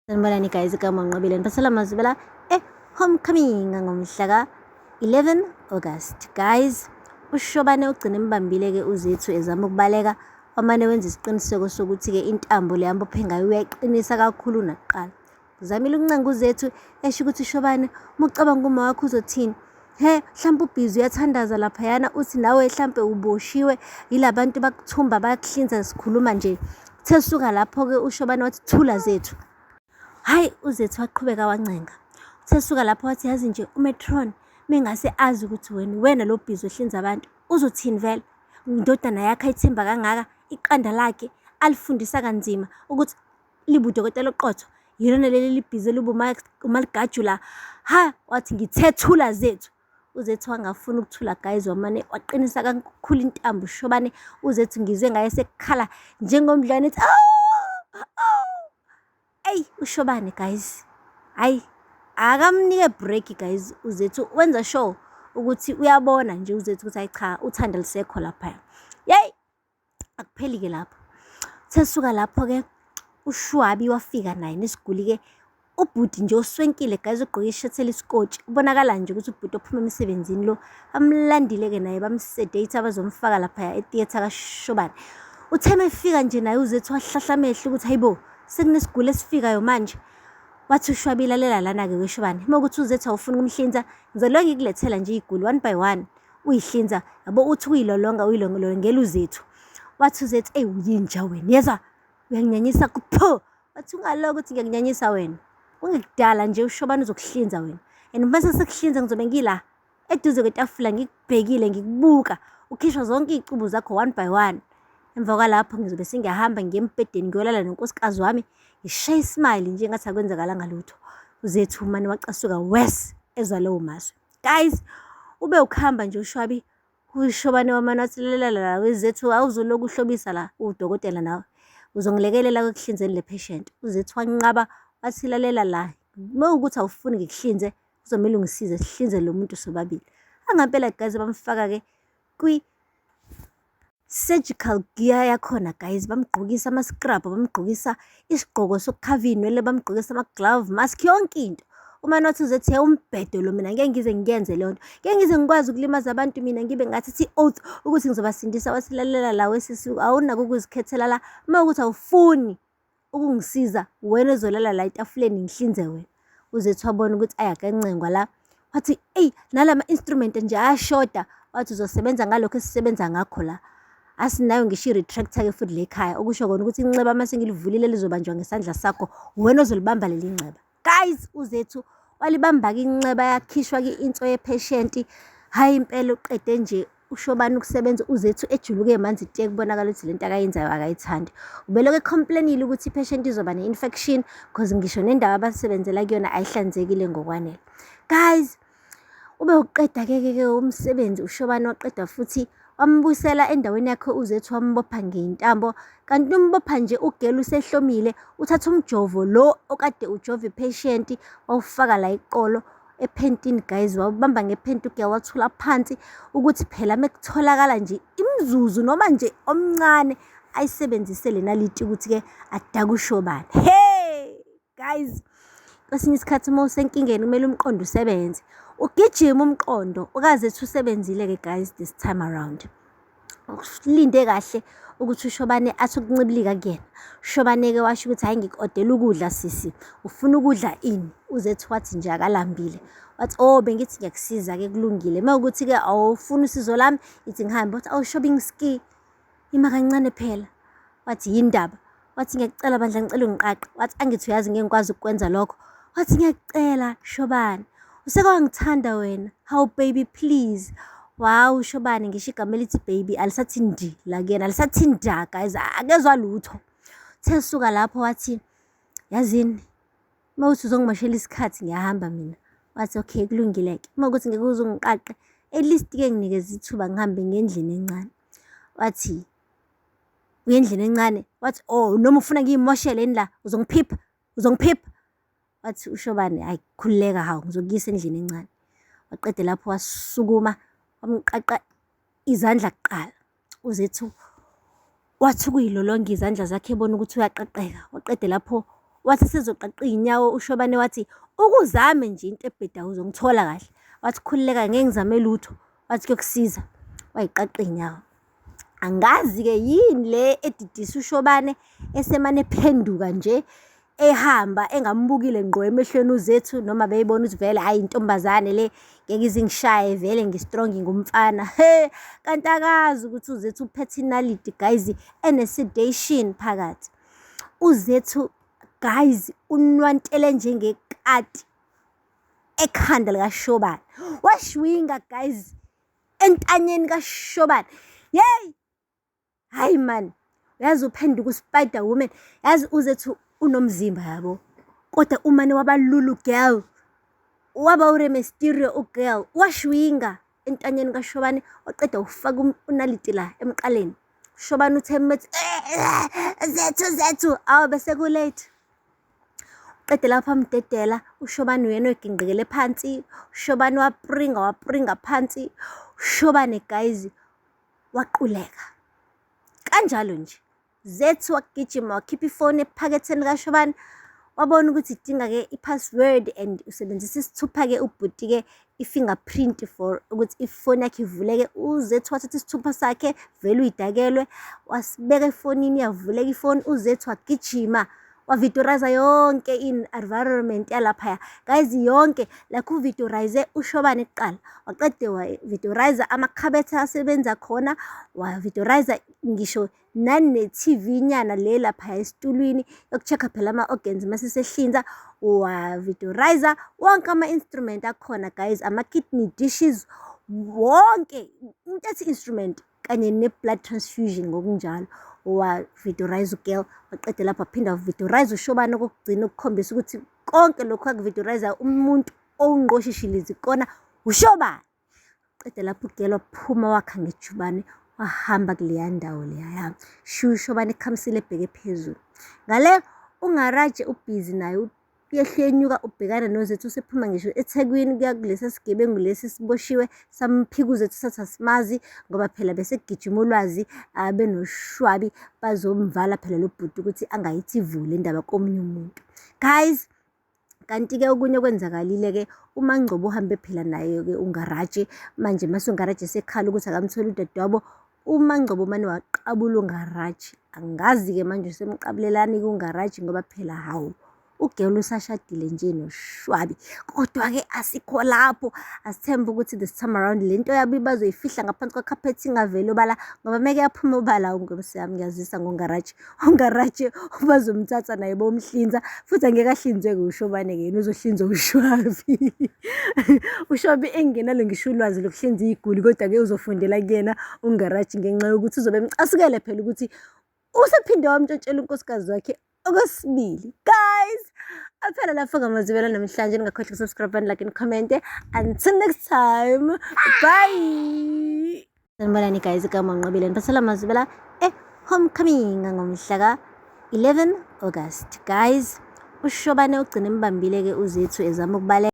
Sanibonani guys, igama ngiNqobile niphathela amazwi homecoming ngomhla ka-11 August. Guys, uShobane ugcine embambile-ke uZethu ezama ukubaleka, wamane wenza isiqiniseko sokuthi-ke intambo le ambophe ngayo uyayiqinisa kakhulu nakuqala. Uzamile ukuncenga uZethu esho ukuthi Shobane, uma ucabanga uma wakho uzothini? Mhlawumbe ubhizi uyathandaza laphayana uthi nawe mhlawumbe uboshiwe yila bantu bakuthumba bayakuhlinza sikhuluma nje. Uthe suka lapho-ke uShobane wathi thula Zethu. Hayi, uZethu waqhubeka wancenga. Uthe suka lapho wathi yazi nje uMetron mengase azi ukuthi wena lo bhizi ohlinza abantu uzothini vele? Indodana yakhe ayithemba kangaka, iqanda lakhe alifundisa kanzima ukuthi libudokotela oqotho yilona leli libhizi umaligaju la. Wathi ngithethula Zethu. uZethu wangafuna ukuthula guys, wamane waqinisa kakhulu intambo uShobane. uZethu ngizwe ngaye sekukhala njengomdlwane ethi uShobane guys, hayi akamnike break guys. uZethu wenza sure ukuthi uyabona nje uZethu ukuthi hayi cha, uthando lisekho lapha. Akupheli-ke lapho. Sesuka lapho-ke uShwabi wafika naye nesiguli-ke. Ubhuti nje oswenkile guys, ugqoke ishirt elisikotshi, ubonakala nje ukuthi ubhuti ophuma emsebenzini lo. Bamlandile-ke naye bamsedate abazomfaka lapha etheater kaShobane. Uthe mefika nje naye uZethu wahlahla amehlo ukuthi hayibo sekunesiguli esifikayo manje. Wathi uShwabi lalela lana-ke weShobane, uma ukuthi uZethu awufuna ukumhlinza ngizoloku ngikulethela nje iguli 1 by 1 uyihlinza, yabo uthi uyilolongela uZethu. Wathi uZethu uyinja wena, yezwa uyanginyanyisa kupho. Wathi ungaloku ukuthi ngiyakunyanyisa wena, ungekudala nje uShobane uzokuhlinza wena, and mase sekuhlinza ngizobe ngila eduze kwetafula ngikubhekile ngikubuka ukhishwa zonke izicubu zakho 1 by 1. Emva kwalapho ngizobe sengiyahamba ngiye embhedeni ngiyolala nonkosikazi wami ngishaye ismile nje ngathi akwenzakalanga lutho. uZethu mane wacasuka wes ezwa lowo mazwi. Guys, ube ukuhamba nje uShwabi uShobane wamane wathi lalela weZethu, awuzuloku uhlobisa la udokotela nawe, uzongilekelela kwekuhlinzeni le patient. uZethu wanqaba wathi lalela la, uma ukuthi awufuni ngikuhlinze kuzomela ungisize sihlinze lo muntu sobabili. Angempela guys, bamfaka-ke surgical gear yakhona guys, bamgqokisa ama-scrub, bamgqokisa isigqoko sokukhava iy'nwele, bamgqokisa ama-glove, mask, yonke into. Umane wathi uZethu umbhedo lo mina ngeke ngize ngiyenze leyo nto, ngeke ngize ngikwazi ukulimaza abantu mina ngibe ngathi oath ukuthi ngizobasindisa. Wathi lalela la wesisi, awunako ukuzikhethela la, uma ukuthi awufuni ukungisiza wena ezolala la etafuleni ngihlinze wena. uZethu wabona ukuthi ayakancengwa la, wathi nalama instrument nje ayashoda. Wathi uzosebenza ngalokho esisebenza ngakho la, asinayo ngisho i-retractor-ke futhi le ekhaya, okusho kona ukuthi inxeba mase ngilivulile lizobanjwa ngesandla sakho, wena ozolibamba leli nxeba. Guys, uZethu walibamba-ke inxeba, yakhishwa-ke into ye-patient. Hayi impela uqede nje uShobane ukusebenza, uZethu ejuluke manzi ite, kubonakala ukuthi lento akayenzayo akayithandi. Ubelokhu ecomplainile ukuthi i-patient izoba ne-infection because ngisho nendawo abasebenzela kuyona ayihlanzekile ngokwanele. Guys, ube uqeda-ke umsebenzi uShobane waqeda futhi wambuyisela endaweni yakhe uZethu, wambopha ngey'ntambo. Kanti umbopha nje ugele usehlomile, uthatha umjovo lo okade ujova i-patient wawufaka la iqolo ephentini guys, wawubamba ngephenti ugiya wathula phansi ukuthi phela mekutholakala nje imzuzu noma nje omncane ayisebenzise lena liti ukuthi-ke adake uShobane. Guys, kwesinye isikhathi uma usenkingeni kumele umqondo usebenze, ugijima umqondo. uZethu usebenzile-ke guys this time around. Ulinde kahle ukuthi uShobane athi ukuncibilika kuyena. uShobane-ke washo ukuthi hayi ngikodela ukudla sisi, ufuna ukudla ini? uZethu wathi nje akalambile, wathi bengithi ngiyakusiza-ke kulungile, uma ukuthi-ke awufuni usizo lami ithi ngihambe. Wathi shopping ski ima kancane phela. Wathi yindaba? Wathi ngiyakucela bandla ngicela ungiqaqe. Wathi angithi uyazi ngeke ngikwazi ukwenza lokho. Wathi ngiyakucela Shobane, usekawangithanda wena, how baby please. Wow Shobane, ngisho igama elithi baby alisathi ndi la kuyena, alisathi nda guys, akezwa lutho. Sesuka lapho wathi yazini, uma uthi uzongimoshela isikhathi ngiyahamba mina. Wathi okay kulungile-ke, uma ukuthi ngeke uze ungiqaqe at least-ke nginikeze ithuba ngihambe ngendlini encane. Wathi uyendlini encane? Wathi noma ufuna ngiyimoshele la, uzongiphipha. Wathi uShobane hayi khululeka, hawu ngizokuyisa endlini encane. Waqede lapho wasukuma wamqaqa izandla kuqala. uZethu wathi ukuyilolonga izandla zakhe ebona ukuthi uyaqaqeka. Waqede lapho wathi sezoqaqa iy'nyawo uShobane wathi, ukuzame nje into ebhedayo uzongithola kahle. Wathi khululeka ngeke ngizame lutho, wathi kuyokusiza, wayiqaqa iy'nyawo. Angazi-ke yini le edidisa uShobane esemane ephenduka nje ehamba engambukile ngqo emehlweni uZethu, noma beyibona ukuthi vele hhayi intombazane le ngeke izingishaye vele ngi-strong ngumfana. Kanti akazi ukuthi uZethu uphethe inaliti guys ene-sedation phakathi. uZethu guys unwantele njengekati ekhanda likaShobane, washwinga guys entanyeni kaShobane. Yeyi, hayi man, uyazi uphenduka uSpider Woman. Yazi uZethu unomzimba yabo, kodwa umane waba Lulu girl, waba ure Mysterio ugirl, washwinga entanyeni kaShobane, waqeda ufaka unaliti la emqaleni. uShobane uthe methi Zethu, awu bese kulate. Qede lapho amdedela, uShobane uyena oginqikele phansi, uShobane wapringa phansi. uShobane guys waquleka kanjalo nje. Zethu wagijima wakhipha ifoni ephaketheni kaShobane, wabona ukuthi idinga-ke i-password and usebenzisa isithupha-ke ubhuti-ke i-fingerprint for ukuthi ifoni yakhe ivuleke. uZethu wathatha isithupha sakhe vele uyidakelwe, wasibeka efonini yavuleka ifoni. uZethu wagijima wavidoriza yonke in-environment yalaphaya guys, yonke like uvidorize uShobane kuqala, waqede wavidoriza amakhabethe asebenza khona, wavidoriza ngisho nane-TV nyana le laphaya esitulwini yoku-check-a phela ama-organs mase sehlinza. Wavidoriza wonke ama-instrument akhona guys, ama-kidney dishes wonke, into ethi instrument kanye ne-blood transfusion ngokunjalo. Wavidorize ugirl, waqede lapho aphinda wavidorize uShobane okokugcina ukukhombisa ukuthi konke lokhu akuvidoriza umuntu owungqoshishilizi kona uShobane. Qede lapho ugirl waphuma wakha ngejubane wahamba kuleya ndawo leya. uShobane ekhamisile ebheke phezulu. Ngale uNgaraje ubhizi naye uyehle enyuka ubhekana noZethu, usephuma ngisho eThekwini kuya kulesi sigebengu lesi siboshiwe samphika uZethu sathi asimazi ngoba phela bese kugijima ulwazi benoshwabi bazomvala phela lo bhuti ukuthi angayithi ivule indaba komunye umuntu. Guys, kanti-ke okunye kwenzakalile-ke uMangcobo uhambe phela naye-ke uNgaraje. Manje mase uNgaraje sekhala ukuthi akamtholi udadewabo, uMangcobo mane waqabula uNgaraje. Angazi-ke manje usemqabulelani kuNgaraje ngoba phela hawu ugirl usashadile nje noshwabi. Kodwa-ke asikho lapho, asithembe ukuthi this time around le nto yabo bazoyifihla ngaphansi kwakhapethi ingaveli obala, ngoba meke yaphuma obala ungosi yami ngiyazisa ngoNgaraje. uNgaraje bazomthatha naye bomhlinza, futhi angeke ahlinzwe-ke uShobane-ke, yena uzohlinzwa ushwabi. uShwabi engenalo ngisho ulwazi lokuhlinza iy'guli, kodwa-ke uzofundela kuyena uNgaraje ngenxa yokuthi uzobe emcasukele phela ukuthi usephinde wamtshentshela unkosikazi wakhe okwesibili. Guys, aphela lapho ngamazibela namhlanje, ningakhohlwa ukusubscribe and like and comment. Until next time, bye. Sanibonani guys, igama ngiqabile niphathela amazibela homecoming ngomhla ka 11 August. Guys, uShobane ugcina embambile-ke uZethu ezama ukubaleka.